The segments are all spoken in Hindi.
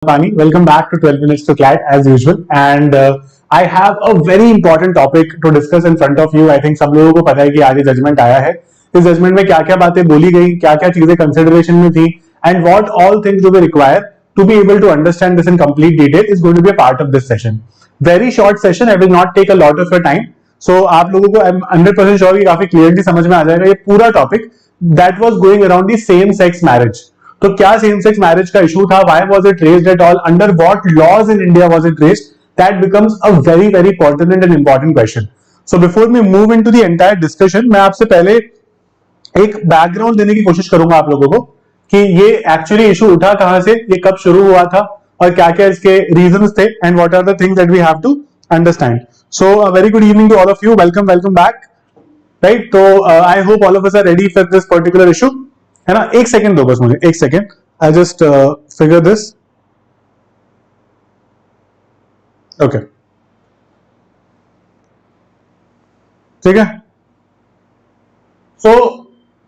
Malpani. Welcome back to 12 Minutes to Clat as usual. And I have a very important topic to discuss in front of you. I think सब लोगों को पता है कि आज ये जजमेंट आया है. इस जजमेंट में क्या क्या बातें बोली गई, क्या क्या चीजें कंसिडरेशन में थी, and what all things do we require to be able to understand this in complete detail is going to be a part of this session. Very short session. I will not take a lot of your time. So आप लोगों को 100% श्योर कि काफी क्लियरली समझ में आ जाएगा ये पूरा topic that was going around the same sex marriage. तो क्या सेम सेक्स मैरिज का इशू था, why was it raised at all, under what laws in India was it raised, that becomes a very very pertinent and important question. So before we move into the entire discussion, मैं आपसे पहले एक बैकग्राउंड देने की कोशिश करूंगा आप लोगों को कि ये एक्चुअली इशू उठा कहां से, ये कब शुरू हुआ था और क्या क्या इसके रीजंस थे and what are the things that we have to understand. So a very good evening to all of you. Welcome back. Right, तो I hope all of us are ready for this particular issue, है ना. एक सेकेंड दो बस मुझे, एक second. I just figure this. Okay, ठीक है. So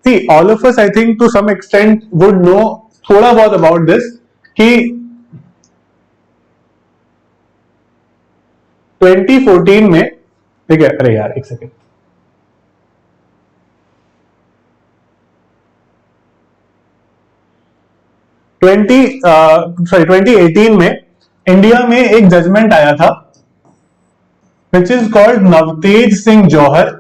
see all of us I think to some extent would know थोड़ा बहुत अबाउट दिस कि 2014 में, ठीक है. अरे यार एक सेकेंड. 2018 में इंडिया में एक जजमेंट आया था which is called Navtej Singh Johar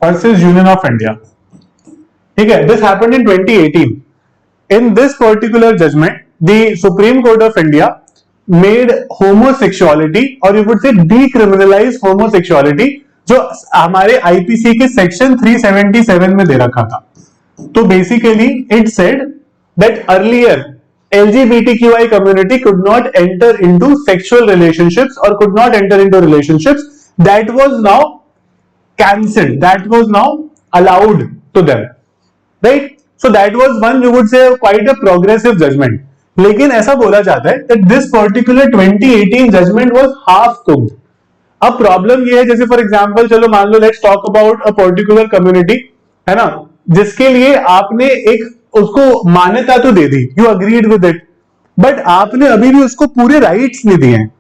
versus Union of India. ठीक है, this happened in 2018. In this particular judgement the Supreme Court of India made homosexuality, और you would say decriminalise homosexuality, जो हमारे आईपीसी के सेक्शन 377 में दे रखा था. तो basically it said that earlier LGBTQI community could not enter into sexual relationships or could not enter into relationships. That was now cancelled. That was now allowed to them. Right? So that was one, you would say, quite a progressive judgment. लेकिन ऐसा बोला जाता है that this particular 2018 judgment was half cooked. अब प्रॉब्लम ये है, जैसे फॉर एग्जांपल चलो मान लो let's talk about a particular community, है ना, जिसके लिए आपने एक उसको मान्यता तो दे दी, you agreed with it, but आपने अभी भी उसको पूरे राइट्स नहीं दिए हैं,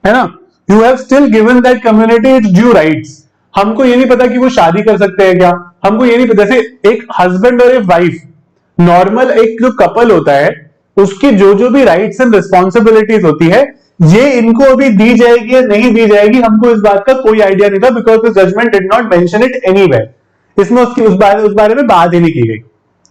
है ना. You have still given that community it's due rights. हमको ये नहीं पता कि वो शादी कर सकते हैं क्या, हमको ये नहीं पता. जैसे एक हस्बैंड और एक वाइफ, नॉर्मल एक जो कपल होता है, उसकी जो भी राइट्स एंड रिस्पॉन्सिबिलिटीज होती है, ये इनको अभी दी जाएगी या नहीं दी जाएगी, हमको इस बात का कोई आइडिया नहीं था, because the judgment did not mention it anywhere. इसमें उस बारे में बात ही नहीं की गई.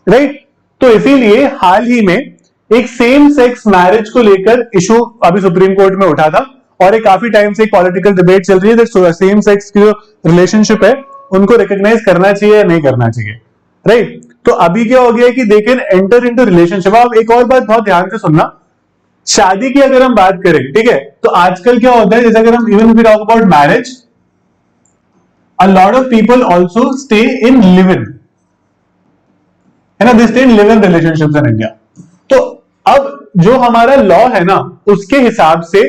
राइट, तो इसीलिए हाल ही में एक सेम सेक्स मैरिज को लेकर इशू अभी सुप्रीम कोर्ट में उठा था, और एक काफी टाइम से एक पॉलिटिकल डिबेट चल रही है दैट सेम सेक्स की जो रिलेशनशिप है उनको रिकॉग्नाइज करना चाहिए या नहीं करना चाहिए. राइट, तो अभी क्या हो गया कि they can enter into relationship. अब एक और बात बहुत ध्यान से सुनना, शादी की अगर हम बात करें, ठीक है, तो आजकल क्या होता है, जैसे अगर हम even we talk about marriage, a lot of people also stay in live in, है ना, they stay in live in relationships in India. तो अब जो हमारा लॉ है ना, उसके हिसाब से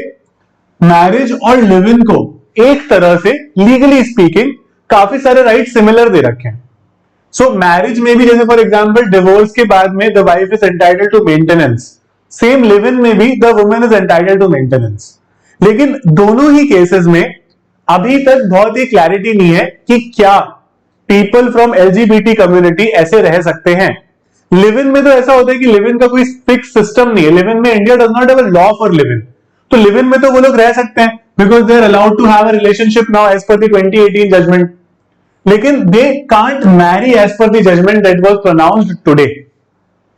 मैरिज और लिव इन को एक तरह से लीगली स्पीकिंग काफी सारे राइट सिमिलर दे रखे हैं. सो मैरिज में भी जैसे फॉर एग्जांपल डिवोर्स के बाद में the wife is entitled to maintenance, same live in में भी the women is entitled to maintenance. लेकिन दोनों ही केसेस में अभी तक बहुत ही क्लैरिटी नहीं है कि क्या पीपल फ्रॉम एलजीबीटी कम्युनिटी ऐसे रह सकते हैं. लिव इन में तो ऐसा होता है कि लिव इन का कोई फिक्स सिस्टम नहीं है. लिव इन में India does not have a law for live in. तो लिव इन में तो वो लोग रह सकते हैं because they are allowed to have a relationship now as per the 2018 judgement. लेकिन they can't marry as per the judgement that was pronounced today.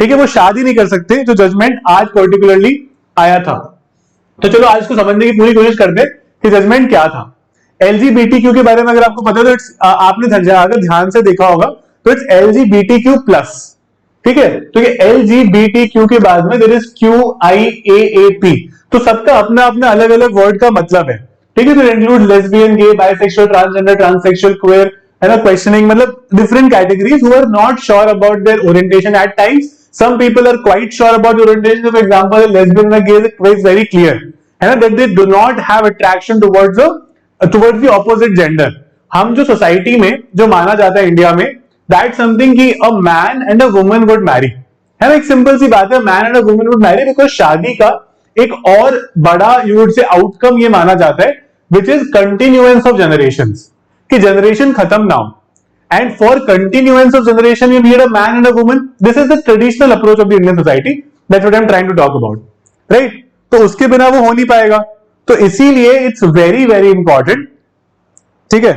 ठीक है, वो शादी नहीं कर सकते जो जजमेंट आज पर्टिकुलरली आया था. तो चलो आज इसको समझने की पूरी कोशिश करते हैं कि जजमेंट क्या था. LGBTQ के बारे में अगर आपको पता है तो आपने अगर ध्यान से देखा होगा तो इट्स LGBTQ प्लस. ठीक है, तो ये LGBTQ के बाद में देयर इज QIAAP. तो सबका अपना अपना अलग अलग वर्ड का मतलब है. ठीक है, तो include lesbian, gay, bisexual, transgender, transsexual, queer, है ना, क्वेश्चनिंग, मतलब different categories who are not sure about their orientation at times. Some people are quite sure about your orientation. For example, a lesbian and a gay is very clear, है ना, that they do not have attraction towards the opposite gender. हम जो सोसाइटी में जो माना जाता है इंडिया में, दैट समथिंग कि a man and a woman would marry, है ना, एक सिंपल सी बात है, man and a woman would marry, because शादी का एक और बड़ा यू वुड से आउटकम ये माना जाता है which is continuance of generations, कि जनरेशन खत्म ना हो, and for continuance of generation you need a man and a woman. This is the traditional approach of the Indian society. That's what I'm trying to talk about, right? तो उसके बिना वो हो नहीं पाएगा, तो इसीलिए इट्स वेरी वेरी इंपॉर्टेंट, ठीक है,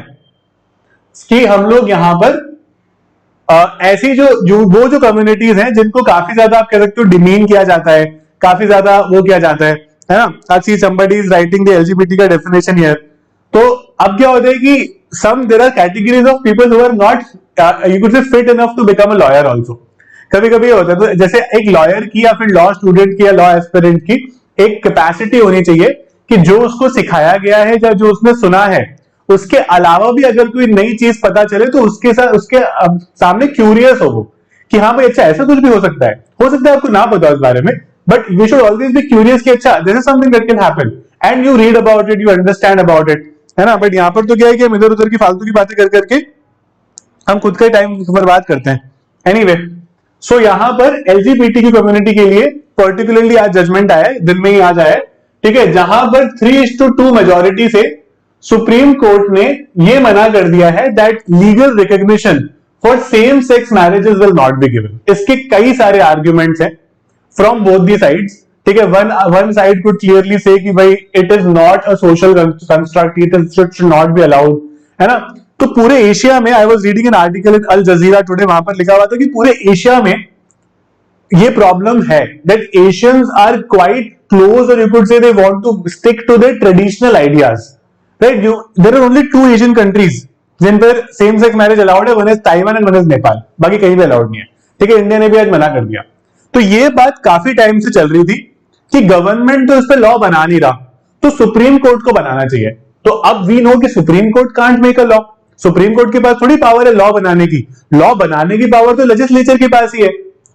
कि हम लोग यहां पर ऐसी वो जो कम्युनिटीज हैं जिनको काफी ज्यादा आप कह सकते हो डिमीन किया जाता है, काफी ज्यादा वो किया जाता है ना, आज सी somebody is writing the LGBT का डेफिनेशन here. तो अब क्या होता है कि there are categories of people who are not you could say fit enough to become a lawyer also. कभी कभी होता है, तो जैसे एक लॉयर की या फिर लॉ स्टूडेंट की या लॉ एस्पिरेंट की एक कैपेसिटी होनी चाहिए कि जो उसको सिखाया गया है या जो उसने सुना है उसके अलावा भी अगर कोई नई चीज पता चले तो उसके साथ उसके सामने क्यूरियस हो वो, कि हाँ भाई अच्छा ऐसा कुछ भी हो सकता है आपको ना पता उस बारे में, but you should always be curious कि अच्छा this is something that can happen and you read about it, you understand about it, है ना. बट यहाँ पर तो क्या है कि हम इधर उधर की फालतू की बातें कर करके हम खुद का टाइम बर्बाद करते हैं. एनीवे, सो यहाँ पर एलजीबीटी की कम्युनिटी के लिए पर्टिकुलरली आज जजमेंट आया है, दिन में ही आज आया है, ठीक है, जहां पर 3:2 मेजोरिटी से सुप्रीम कोर्ट ने ये मना कर दिया है that legal recognition for same sex marriages will not be given. इसके कई सारे आर्ग्यूमेंट्स हैं फ्रॉम बोथ दी साइड्स, ठीक है. वन साइड कुड क्लियरली से कि भाई it is not a social construct, it should not be allowed, है ना. तो पूरे एशिया में, I was reading an article in Al Jazeera today, वहां पर लिखा हुआ था कि पूरे एशिया में ये प्रॉब्लम है that Asians are quite close, और you could say they want to stick to their traditional ideas, right. There are only 2 Asian countries जिन पर सेम सेक्स मैरिज अलाउड है, one is Taiwan and one is Nepal, बाकी कहीं भी अलाउड नहीं है, ठीक है. इंडिया ने भी आज मना कर दिया. तो ये बात काफी टाइम से चल रही थी कि गवर्नमेंट तो इस पर लॉ बना नहीं रहा, तो सुप्रीम कोर्ट को बनाना चाहिए. तो अब वी नो कि supreme court can't make a law, supreme court के पास थोड़ी पावर है लॉ बनाने की, लॉ बनाने की पावर तो लेजिस्लेचर के पास ही है,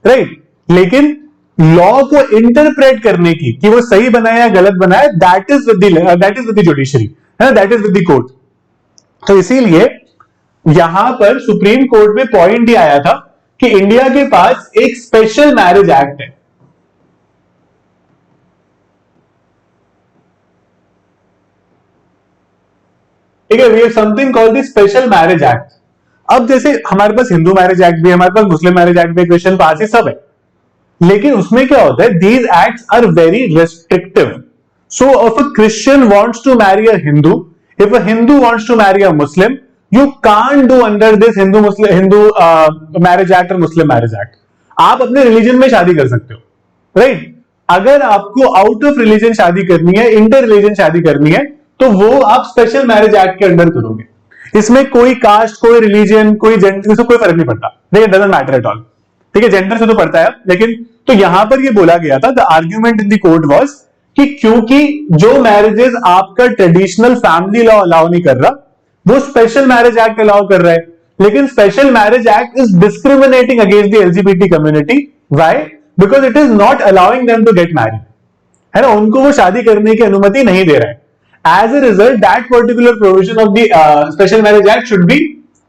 राइट. लेकिन लॉ को इंटरप्रेट करने की कि वो सही बनाया या गलत बनाया, that is with the judiciary, है ना, that is with the court. तो इसीलिए यहां पर सुप्रीम कोर्ट में पॉइंट ही आया था कि इंडिया के पास एक स्पेशल मैरिज एक्ट है, ठीक है. We have something called the special marriage act. अब जैसे हमारे पास हिंदू मैरिज एक्ट भी है, हमारे पास मुस्लिम मैरिज एक्ट भी है, क्रिश्चियन पास ही सब है, लेकिन उसमें क्या होता है, these acts are very restrictive. So if a Christian wants to marry a Hindu, if a Hindu wants to marry a Muslim, you can't do under this Hindu marriage act और मुस्लिम मैरिज एक्ट. आप अपने रिलीजन में शादी कर सकते हो, राइट. अगर आपको आउट ऑफ रिलीजन शादी करनी है, इंटर रिलीजन शादी करनी है, तो वो आप स्पेशल मैरिज एक्ट के अंडर करोगे. इसमें कोई कास्ट, कोई रिलीजन, कोई जेंडर, कोई फर्क नहीं पड़ता, देखिए डजंट मैटर एट ऑल, ठीक है. जेंडर से तो पड़ता है, लेकिन तो यहां पर ये बोला गया था, the argument in the court was कि क्योंकि जो मैरिजेस आपका ट्रेडिशनल फैमिली लॉ अलाउ नहीं कर रहा, वो स्पेशल मैरिज एक्ट अलाउ कर रहा है. लेकिन special marriage act is discriminating against the LGBT community. Why? Because it is not allowing them to get married, है ना, उनको वो शादी करने की अनुमति नहीं दे रहा है. As a result, that particular provision of the Special Marriage Act should be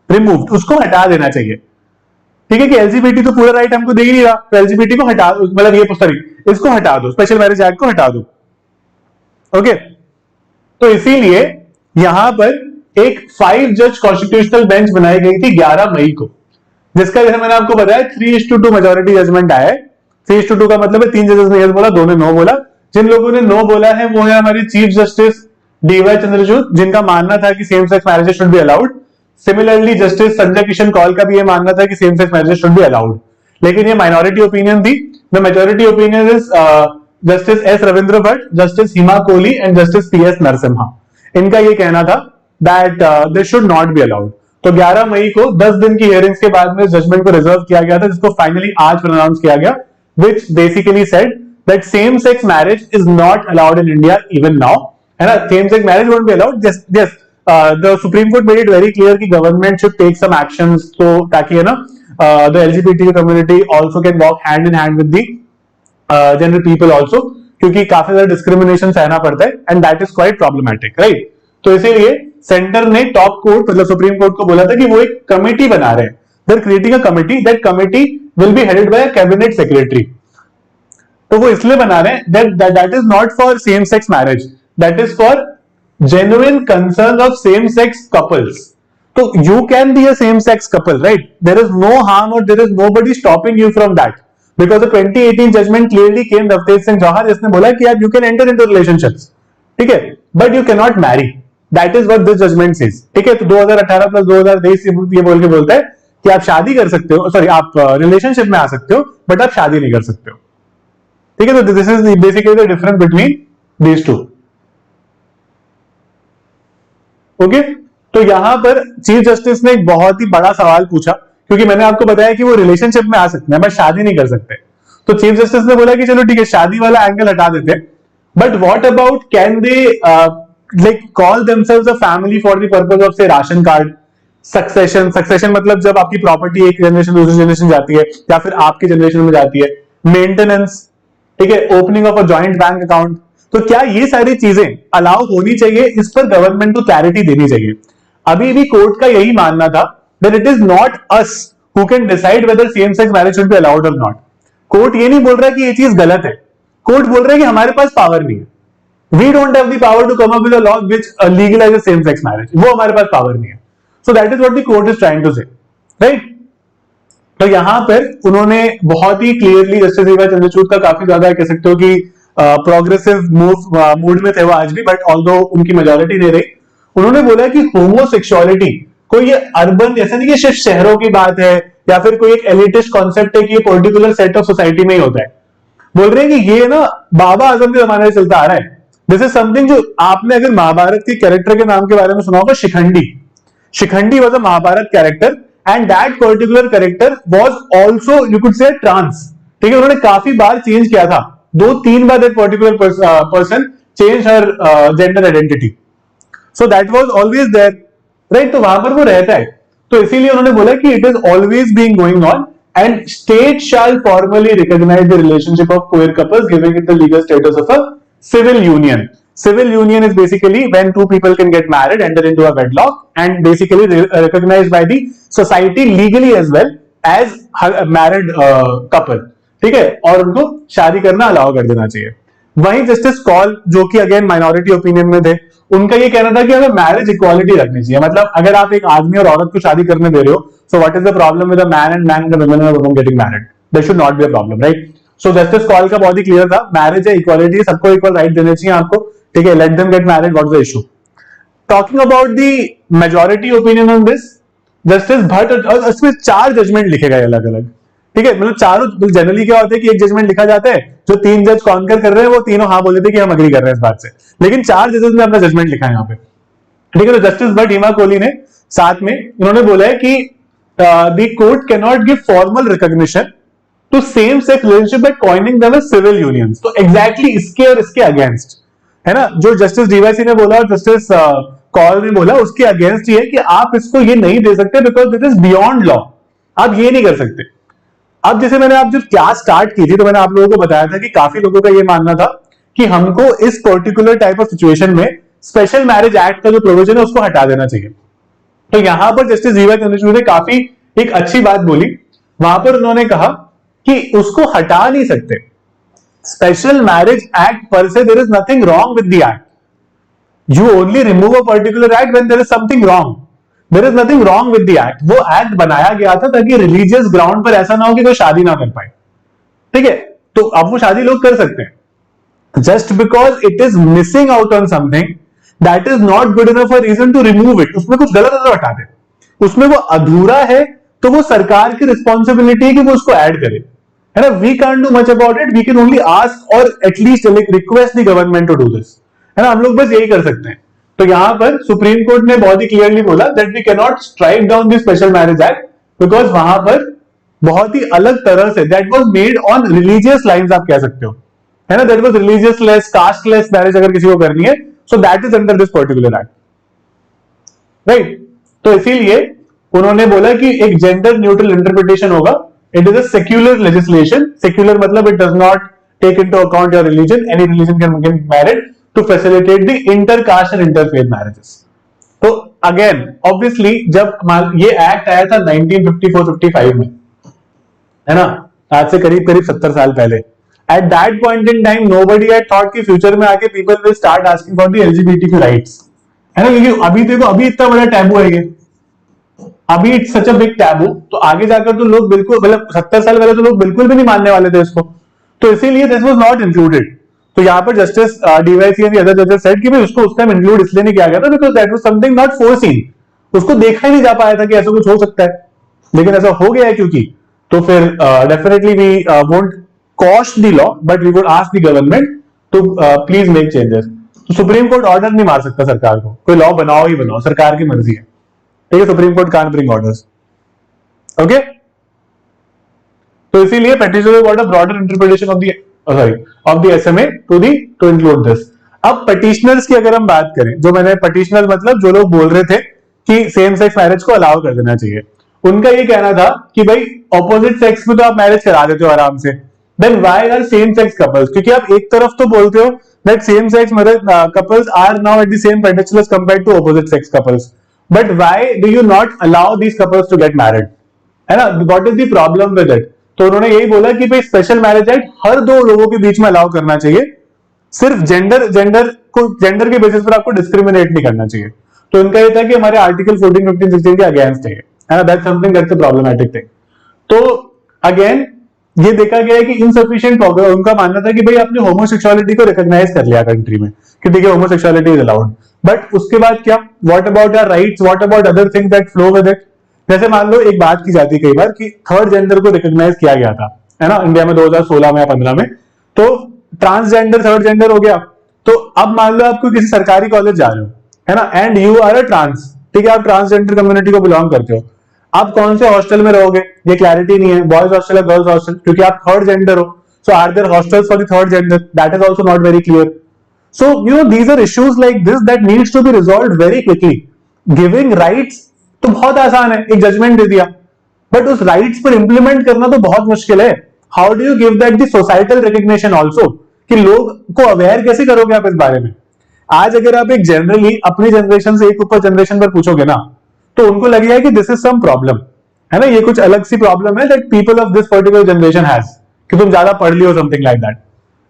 removed. उसको हटा देना चाहिए, ठीक है, कि एलजीबीटी तो पूरा राइट हमको दे ही नहीं रहा, तो एलजीबीटी को हटा, मतलब ये सॉरी इसको हटा दो, स्पेशल मैरिज एक्ट को हटा दो. ओके, तो इसीलिए यहां पर एक 5 जज कॉन्स्टिट्यूशनल बेंच बनाई गई थी 11 मई को, जिसका जैसे मैंने आपको बताया 3:2 मेजोरिटी जजमेंट आया है. 3:2 का मतलब है 3 जजेस ने यस बोला, 2 ने नो बोला. जिन लोगों ने नो बोला है वो है हमारी चीफ जस्टिस डीवाई चंद्रचूड़, जिनका मानना था कि same sex marriages should be allowed. Similarly justice Sanjay Kishan Kaul का भी ये मानना था कि same sex marriages should be allowed, लेकिन ये माइनॉरिटी ओपिनियन थी. The majority opinion is justice S Ravindra Bhat, justice Hima Kohli and justice PS Narasimha. इनका ये कहना था that this should not be allowed. तो 11 मई को 10 दिन की हियरिंग्स के बाद में जजमेंट को रिजर्व किया गया था, जिसको फाइनली आज प्रोनाउंस किया गया, which basically said that same sex marriage is not allowed in India even now. है ना, same sex marriage won't be allowed. Yes, the Supreme Court made it very clear कि government should take some actions, तो ताकि है ना the LGBT community also can walk hand in hand with the general people also, क्योंकि काफी ज्यादा डिस्क्रिमिनेशन सहना पड़ता है and that is quite problematic, right? तो इसीलिए सेंटर ने टॉप कोर्ट मतलब सुप्रीम कोर्ट को बोला था कि वो एक कमेटी बना रहे हैं, they are creating a committee, that committee will be headed by a cabinet secretary. तो वो इसलिए बना रहे हैं that is not for same sex marriage, that is for genuine concerns of same sex couples. So you can be a same sex couple, right? There is no harm or there is nobody stopping you from that, because the 2018 judgment clearly came Navteej Singh Jauhar जिसने बोला कि आप you can enter into relationships, ठीक है, but you cannot marry. That is what this judgment says, ठीक है। तो 2018 प्लस 2023 ये बोल के बोलता है कि आप शादी कर सकते हो, सॉरी आप रिलेशनशिप में आ सकते हो बट आप शादी नहीं कर सकते हो, ठीक है। तो this is basically the difference between these two. Okay, तो यहां पर चीफ जस्टिस ने एक बहुत ही बड़ा सवाल पूछा, क्योंकि मैंने आपको बताया कि वो रिलेशनशिप में आ सकते हैं बट शादी नहीं कर सकते। तो चीफ जस्टिस ने बोला कि चलो ठीक है, शादी वाला एंगल हटा देते हैं, but what about can they like call themselves a family for the purpose of से राशन कार्ड, सक्सेशन, सक्सेशन मतलब जब आपकी प्रॉपर्टी एक जनरेशन दूसरी जनरेशन जाती है या फिर आपकी जनरेशन में जाती है, मेंटेनेंस, ठीक है, opening of a joint bank account. तो क्या ये सारी चीजें अलाउ होनी चाहिए, इस पर गवर्नमेंट को क्लैरिटी देनी चाहिए। अभी भी कोर्ट का यही मानना था that it is not us who can decide whether same sex marriage should be allowed और नॉट। कोर्ट ये नहीं बोल रहा कि ये चीज गलत है, कोर्ट बोल रहा है कि हमारे पास पावर नहीं है, we don't have the power to come up with a law which legalises same sex marriage, वो हमारे पास पावर नहीं है। So that is what the court is trying to say, right. तो यहां पर उन्होंने बहुत ही clearly, justice D Y Chandrachud का काफी ज्यादा कह सकते हो कि प्रोग्रेसिव मूड में थे वो आज भी, बट ऑल्दो उनकी मेजॉरिटी नहीं रही, उन्होंने बोला कि होमोसेक्सुअलिटी कोई ये अर्बन, ऐसा नहीं कि सिर्फ शहरों की बात है या फिर कोई एक एलिटिस्ट कॉन्सेप्ट है कि ये पर्टिकुलर सेट ऑफ सोसाइटी में ही होता है। बोल रहे हैं कि ये ना बाबा आजम के जमाने से चलता आ रहा है। दिस इज समथिंग जो आपने अगर महाभारत के कैरेक्टर के नाम के बारे में सुना होगा, Shikhandi, Shikhandi was a Mahabharata character and that particular character was also you could say trans, ठीक है। उन्होंने काफी बार चेंज किया था, 2-3 बार that particular person change her gender identity, so that was always there, right. तो वहां पर वो रहता है, तो इसीलिए उन्होंने बोला कि it is always being going on and state shall formally recognize the relationship of queer couples giving it the legal status of a civil union. Civil union is basically when two people can get married, enter into a wedlock, and basically recognized by the society legally as well as a married couple, ठीक है, और उनको शादी करना अलाउ कर देना चाहिए। वहीं जस्टिस कॉल, जो कि अगेन माइनॉरिटी ओपिनियन में थे, उनका ये कहना था कि हमें मैरिज इक्वालिटी रखनी चाहिए। मतलब अगर आप एक आदमी और औरत को शादी करने दे रहे हो, so what is the problem with a man and woman and woman getting married? There should not be a problem, right. So justice Kaul का बहुत ही क्लियर था, मैरिज है, इक्वालिटी है, सबको इक्वल राइट देने चाहिए आपको, ठीक है, let them get married, what is the issue. Talking about the majority opinion on this, justice Bhat, इसमें 4 जजमेंट लिखे गए अलग अलग, ठीक है। मतलब चारों, जनरली क्या होता है कि एक जजमेंट लिखा जाता है, जो 3 जज कॉन्कर कर रहे हैं वो तीनों हाँ बोल देते हैं कि हम अग्री कर रहे हैं इस बात से, लेकिन 4 जजेस ने अपना जजमेंट लिखा है यहाँ पे, ठीक है। तो जस्टिस भट्ट, हिमा कोहली ने साथ में इन्होंने बोला है कि the court can not give formal recognition to same sex relationship by coining them as civil unions. तो एग्जैक्टली इसके और इसके अगेंस्ट है ना, जो जस्टिस डीवाईसी ने बोला और जस्टिस कॉल ने बोला, उसके अगेंस्ट ये है कि आप इसको ये नहीं दे सकते because it is beyond law, आप ये नहीं कर सकते। अब जैसे मैंने आप जब क्लास स्टार्ट की थी तो मैंने आप लोगों को बताया था कि काफी लोगों का ये मानना था कि हमको इस पर्टिकुलर टाइप ऑफ सिचुएशन में स्पेशल मैरिज एक्ट का जो प्रोविजन है उसको हटा देना चाहिए। तो यहां पर जस्टिस डीवाई चंद्रचूड़ ने काफी एक अच्छी बात बोली, वहां पर उन्होंने कहा कि उसको हटा नहीं सकते। स्पेशल मैरिज एक्ट पर से there is nothing wrong with the act, you only remove a particular act when there is something wrong, there is nothing wrong with the act. वो एक्ट बनाया गया था ताकि रिलीजियस ग्राउंड पर ऐसा ना हो कि कोई शादी ना कर पाए, ठीक है। तो अब वो शादी लोग कर सकते हैं, just because it is missing out on something that is not good enough a reason to remove it. उसमें कुछ गलत है तो हटा दे, उसमें वो अधूरा है तो वो सरकार की रिस्पॉन्सिबिलिटी है कि वो उसको ऐड करे, है ना। We can do much about it, we can only ask और at least request the government to do this, है ना। हम लोग बस यही कर सकते हैं। तो यहां पर सुप्रीम कोर्ट ने बहुत ही क्लियरली बोला that we can not strike down the special marriage act because वहां पर बहुत ही अलग तरह से that was made on religious lines, आप कह सकते हो, है ना। That was religious less, casteless marriage अगर किसी को करनी है, so that is under this particular act, right. तो इसीलिए उन्होंने बोला कि एक जेंडर न्यूट्रल इंटरप्रिटेशन होगा, it is a secular legislation. Secular मतलब it does not take into account your religion, any religion can get married to facilitate the intercaste and interfaith marriages. तो अगेन ऑब्वियसली जब ये एक्ट आया था 1954-55 में, है ना, आज से करीब करीब 70 साल पहले, at that point in time nobody had thought कि फ्यूचर में आके people will start asking for the LGBTQ rights, है ना, क्योंकि अभी देखो अभी इतना बड़ा टैबू है ये, अभी it's such a big taboo, तो आगे जाकर तो लोग बिल्कुल, मतलब 70 साल पहले तो लोग बिल्कुल भी नहीं मानने वाले थे इसको, तो इसीलिए दिस वाज नॉट इंक्लूडेड। तो यहाँ पर जस्टिस डीवाईसी एंड अदर जजेस सेड कि भाई उसको उस टाइम इंक्लूड इसलिए नहीं किया गया था because that was something not foreseen, उसको देखा ही नहीं जा पाया था कि ऐसा कुछ हो सकता है, लेकिन ऐसा हो गया है क्योंकि, तो फिर definitely we won't quash the law but we would ask the government to please make changes. तो सुप्रीम कोर्ट ऑर्डर नहीं मार सकता सरकार को, कोई लॉ बनाओ ही बनाओ, सरकार की मर्जी है, ठीक है, supreme court can't bring orders, okay. तो इसीलिए petitioner got a broader interpretation of the SMA to include this. अब पेटिशनर्स की अगर हम बात करें, जो मैंने पेटिशनर मतलब जो लोग बोल रहे थे कि सेम सेक्स मैरिज को अलाउ कर देना चाहिए, उनका ये कहना था कि भाई ऑपोजिट सेक्स में तो आप मैरिज करा देते हो आराम से, then why are same sex couples, क्योंकि आप एक तरफ तो बोलते हो that same sex couples are now at the same pedestal as compared to opposite sex couples, but why do you not allow these couples to get married, है ना, what is the problem with it. तो उन्होंने यही बोला कि भाई स्पेशल मैरिज एक्ट हर दो लोगों के बीच में अलाउ करना चाहिए, सिर्फ जेंडर के बेसिस पर आपको डिस्क्रिमिनेट नहीं करना चाहिए। तो इनका ये था कि हमारे आर्टिकल 14, 15, 16 के अगेंस्ट है ना, that's something that's a problematic thing. तो अगेन ये देखा गया है कि इनसफिशिएंट प्रोग्रेस, उनका मानना था कि भाई आपने होमोसेक्सुअलिटी को रिकॉग्नाइज कर लिया कंट्री में कि ठीक है होमोसेक्सुअलिटी इज अलाउड, बट उसके बाद क्या, what about our rights, what about other things that flow with it. जैसे मान लो एक बात की जाती है कई बार कि थर्ड जेंडर को रिकॉग्नाइज किया गया था, है ना, इंडिया में 2016 में या 15 में, तो ट्रांसजेंडर थर्ड जेंडर हो गया। तो अब मान लो आपको किसी सरकारी कॉलेज जा रहे हो, है ना, and you are a trans, ठीक है, आप ट्रांसजेंडर कम्युनिटी को बिलोंग करते हो, आप कौन से हॉस्टल में रहोगे ये क्लैरिटी नहीं है, बॉयज हॉस्टल या गर्ल्स हॉस्टल, क्योंकि आप थर्ड जेंडर हो, so are there hostels for the third gender, that is also not very clear. So you know these are issues like this that needs to be resolved very quickly. Giving rights तो बहुत आसान है, एक जजमेंट दे दिया, बट उस राइट्स पर इंप्लीमेंट करना तो बहुत मुश्किल है। How do you give that the societal recognition also, कि लोग को अवेयर कैसे करोगे आप इस बारे में। आज अगर आप एक जनरली अपनी जनरेशन से एक ऊपर जनरेशन पर पूछोगे ना, तो उनको लगेगा कि दिस इज सम प्रॉब्लम, है ना, ये कुछ अलग सी प्रॉब्लम है that people of this particular generation has, कि तुम ज्यादा पढ़ लियो समथिंग लाइक दैट,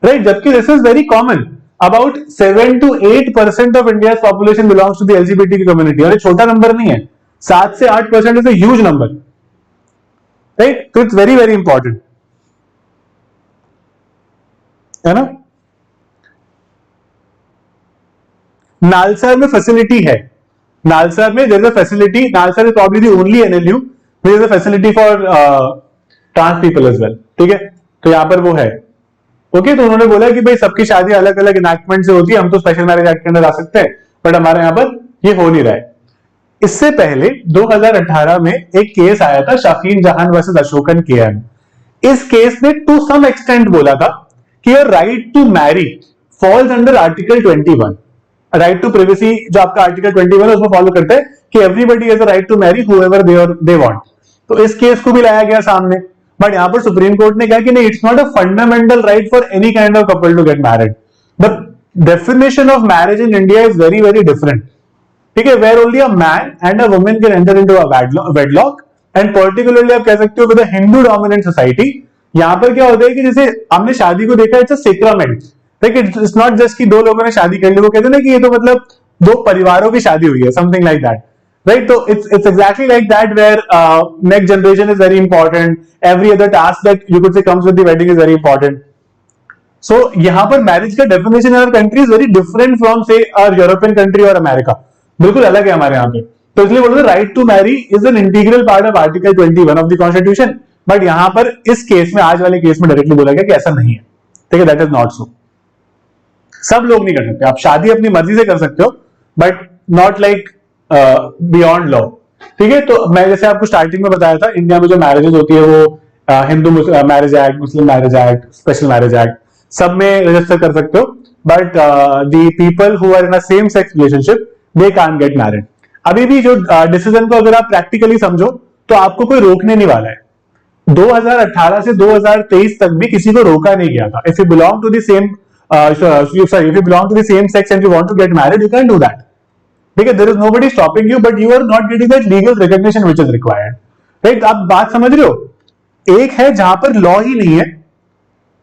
राइट, जबकि this is very common. About 7 to 8% of India population belongs to the LGBT community, और एक छोटा नंबर नहीं है, 7 से 8% is a huge number, right. तो इट्स वेरी वेरी इंपॉर्टेंट, है ना। नालसा में फैसिलिटी है, नालसा में there is a facility, NALSAR is probably the only NLU there is a facility for trans people as well, ठीक है, तो यहां पर वो है, ओके। तो उन्होंने बोला कि भाई सबकी शादी अलग अलग इनैक्टमेंट से होती है, हम तो स्पेशल मैरिज एक्ट के अंदर आ सकते हैं, बट हमारे यहां पर ये हो नहीं रहा है। इससे पहले 2018 में एक केस आया था शफीन जहान वर्सेस अशोकन केएम। इस केस ने टू सम एक्सटेंट बोला था कि your right to marry falls under article 21, right to privacy जो आपका आर्टिकल 21 है उसमें फॉलो करते हैं कि everybody has a right to marry whoever they want. तो इस केस को भी लाया गया सामने, बट यहां पर सुप्रीम कोर्ट ने कहा कि नहीं, it's not a fundamental right for any kind of couple to get married. The definition of marriage in India is very very different, ठीक है, where only a man and a woman can enter into a wedlock, and particularly आप कह सकते हो with a Hindu dominant society. यहां पर क्या होता है कि जैसे हमने शादी को देखा, इट्स अ सेक्रामेंट, ठीक है, इट्स नॉट जस्ट कि दो लोगों ने शादी कर ली, वो कहते हैं ना कि ये तो मतलब दो परिवारों की शादी हुई है, something like that, right? So it's exactly like that where next generation is very important, every other task that you could say comes with the wedding is very important. So यहाँ पर मैरिज का definition in our country is very different from से आवर यूरोपियन कंट्री और अमेरिका, बिल्कुल अलग है हमारे यहाँ पे। तो इसलिए बोलते हैं right to marry is an integral part of article 21 of the constitution, but यहाँ पर इस केस में, आज वाले केस में डायरेक्टली बोला गया कि ऐसा नहीं है, ठीक है, दैट इज नॉट सो। सब लोग नहीं कर सकते, आप शादी अपनी मर्जी से कर सकते हो, but not like beyond law, ठीक है। तो मैं जैसे आपको स्टार्टिंग में बताया था, इंडिया में जो मैरिजेस होती है वो Hindu marriage act, Muslim marriage act, special marriage act, सब में रजिस्टर कर सकते हो, but the people who are in a same sex relationship they can't get married. अभी भी जो डिसीजन को अगर आप प्रैक्टिकली समझो तो आपको कोई रोकने नहीं वाला है। 2018 से 2023 तक भी किसी को रोका नहीं गया था। If you belong to the same if you belong to the same sex and you want to get married, you can do that, ठीक है, there is nobody stopping you, but you are not getting that legal recognition which is required, right? आप बात समझ रहे हो? एक है जहां पर लॉ ही नहीं है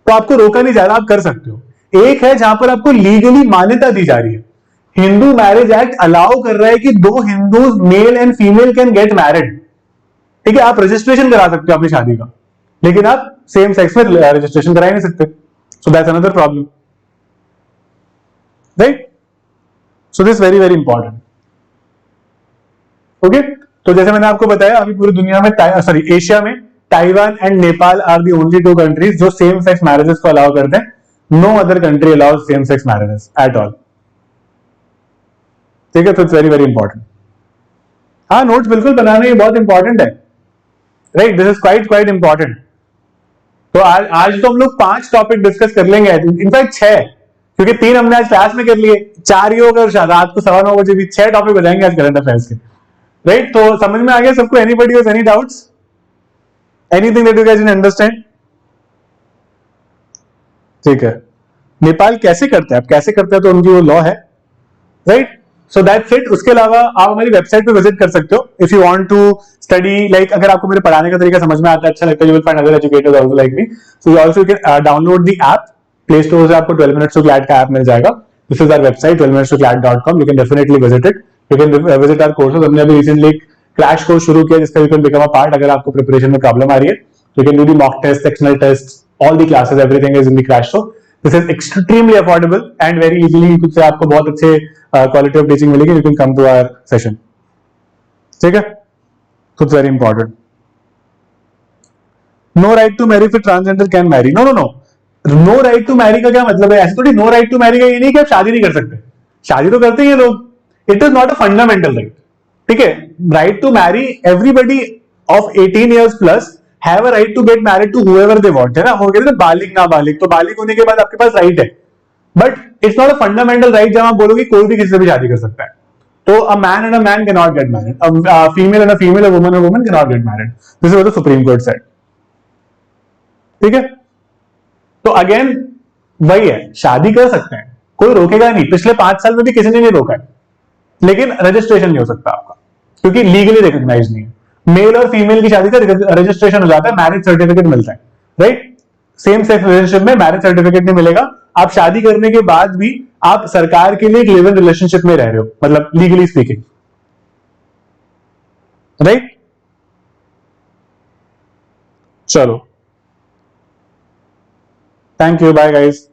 तो आपको रोका नहीं जा रहा, आप कर सकते हो, एक है जहां पर आपको लीगली मान्यता दी जा रही है। हिंदू मैरिज एक्ट अलाउ कर रहा है कि दो Hindu male and female can get married, ठीक है, आप रजिस्ट्रेशन करा सकते हो अपनी शादी का, लेकिन आप सेम सेक्स में रजिस्ट्रेशन करा ही नहीं सकते, so that's another problem, right? So this very very important. Okay, तो जैसे मैंने आपको बताया, अभी पूरी दुनिया में, सॉरी एशिया में, Taiwan and Nepal are the only two countries जो सेम सेक्स मैरिजेस को अलाउ करते हैं। No other country allows same sex marriages at all, ठीक है? तो इट्स वेरी वेरी इंपॉर्टेंट। हाँ, नोट्स बिल्कुल बनाने ये बहुत इंपॉर्टेंट है, right? This is quite quite important. तो आज तो हम लोग 5 टॉपिक डिस्कस कर लेंगे, इनफैक्ट 6, क्योंकि 3 हमने आज क्लास में कर लिए, 4 ही होगा, और रात को 9:15 बजे भी 6 टॉपिक हो जाएंगे आज करंट अफेयर्स के, राइट? तो समझ में आ गया सबको? Anybody has any doubts, anything that you guys can understand? ठीक है, नेपाल कैसे करता है, अब कैसे करता है तो उनकी वो लॉ है, राइट? So that's it. उसके अलावा आप हमारी वेबसाइट पे विजिट कर सकते हो if you want to study, like अगर आपको मेरे पढ़ाने का तरीका समझ में आता है, अच्छा लगता है, you will find other educators also like me, so you also can download the app, play store से आपको 12 मिनट्स टू क्लैट का ऐप मिल जाएगा। This is our website 12minutestoclad.com, you can definitely visit it, you can visit our courses. हमने अभी रिसेंटली एक क्रैश कोर्स शुरू किया जिसका you can become a part, अगर आपको प्रिपरेशन में प्रॉब्लम आ रही है, you can do the mock test, sectional test, all the classes, everything is in the crash course. This is extremely affordable and very easily, कुछ से आपको बहुत अच्छे क्वालिटी ऑफ टीचिंग मिलेगी, you can come to our session, ठीक है? तो it's very important. No right to marry, फिर transgender can marry, no no no, no right to marry का क्या मतलब है? ऐसे थोड़ी नो राइट टू मैरी का ये नहीं कि आप शादी नहीं कर सकते, शादी तो करते ही हैं लोग, it is not a fundamental right, ठीक है? Right to marry, everybody of 18 years plus have a right to get married to whoever they want, है ना? हो गया ना बालिग नाबालिग, तो बालिग होने के बाद आपके पास राइट है, but it's not a fundamental right जहां आप बोलोगे कोई भी किसी से भी शादी कर सकता है। तो अ man and a man can not get married, a female and a female, a woman can not get married, this is what the Supreme court said, ठीक है? तो अगेन वही है, शादी कर सकते हैं, कोई रोकेगा नहीं, पिछले 5 साल में भी किसी ने नहीं रोका है, लेकिन रजिस्ट्रेशन नहीं हो सकता आपका, क्योंकि लीगली रिकॉग्नाइज नहीं है। मेल और फीमेल की शादी का रजिस्ट्रेशन हो जाता है, मैरिज सर्टिफिकेट मिलता है, राइट? सेम सेक्स रिलेशनशिप में मैरिज सर्टिफिकेट नहीं मिलेगा, आप शादी करने के बाद भी आप सरकार के लिए एक लिव इन रिलेशनशिप में रह रहे हो, मतलब लीगली स्पीकिंग, राइट? चलो, थैंक यू, बाय गाइस।